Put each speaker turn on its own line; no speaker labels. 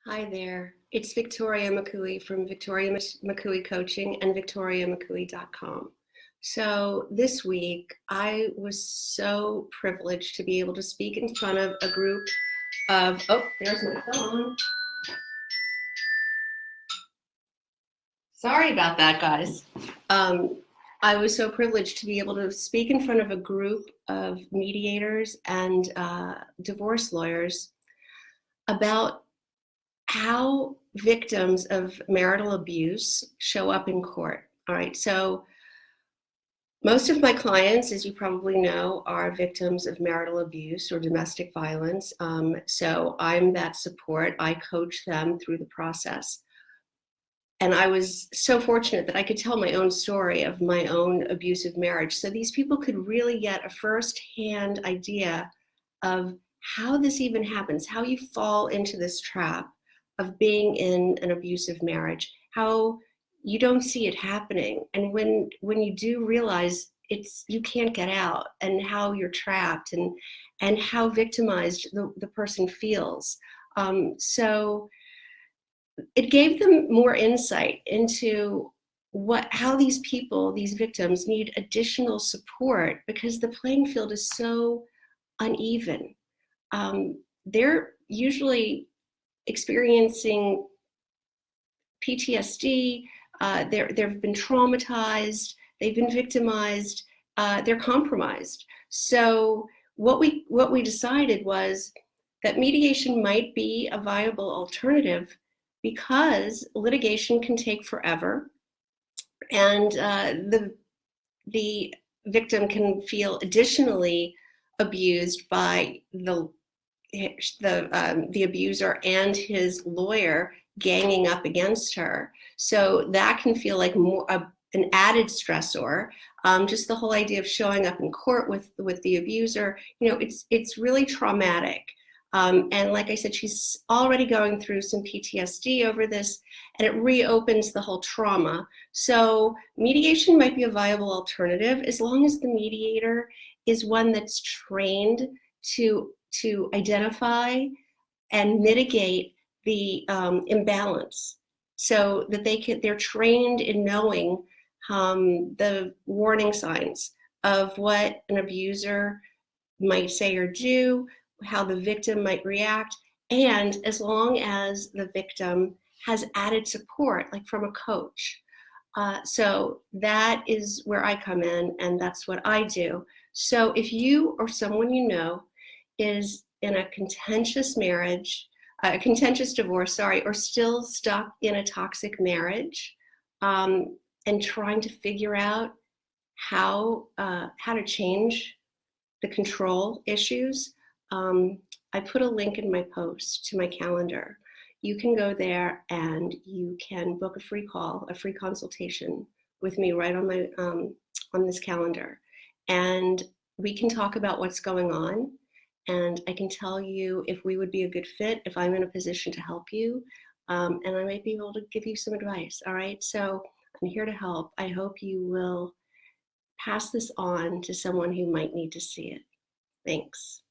Hi there. It's Victoria McCooey from Victoria McCooey Coaching and victoriamccooey.com. So this week, I was so privileged to be able to speak in front of a group of, oh, there's my phone. Sorry about that, guys. I was so privileged to be able to speak in front of a group of mediators and divorce lawyers about how victims of marital abuse show up in court. All right, so most of my clients, as you probably know, are victims of marital abuse or domestic violence. So I'm that support. I coach them through the process. And I was so fortunate that I could tell my own story of my own abusive marriage. So these people could really get a firsthand idea of how this even happens, how you fall into this trap of being in an abusive marriage, how you don't see it happening. And when you do realize you can't get out, and how you're trapped, and how victimized the person feels. So it gave them more insight into how these people, these victims, need additional support because the playing field is so uneven. They're usually experiencing PTSD, they've been traumatized, they've been victimized, they're compromised. So what we decided was that mediation might be a viable alternative because litigation can take forever, and the victim can feel additionally abused by the abuser and his lawyer ganging up against her. So that can feel like an added stressor. Just the whole idea of showing up in court with the abuser, it's really traumatic. And like I said, she's already going through some PTSD over this, and it reopens the whole trauma. So mediation might be a viable alternative as long as the mediator is one that's trained to identify and mitigate the imbalance, so that they're trained in knowing the warning signs of what an abuser might say or do, how the victim might react, and as long as the victim has added support, like from a coach. So that is where I come in, and that's what I do. So if you or someone you know is in a contentious marriage, a contentious divorce, or still stuck in a toxic marriage, and trying to figure out how to change the control issues, I put a link in my post to my calendar. You can go there and you can book a free call, a free consultation with me right on my on this calendar, and we can talk about what's going on. And I can tell you if we would be a good fit, if I'm in a position to help you, and I might be able to give you some advice. All right, so I'm here to help. I hope you will pass this on to someone who might need to see it. Thanks.